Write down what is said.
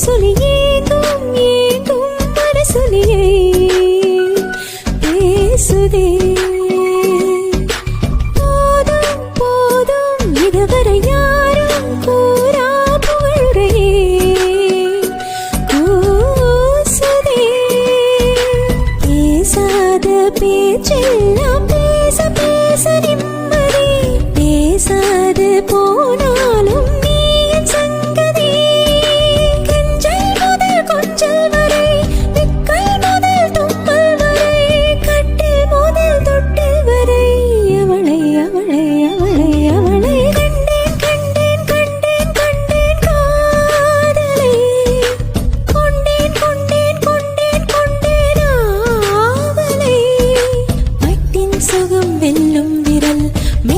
சொல்லி ஏங்கும் ஏங்கும் மனசுலியே பேசுதே. போதும் போதும் இதுவரை யாரும் கூறா புகழுரையே கூசுதே. பேசாத பேச்செல்லாம் பேச பேச நிம்மதி பேசாது போ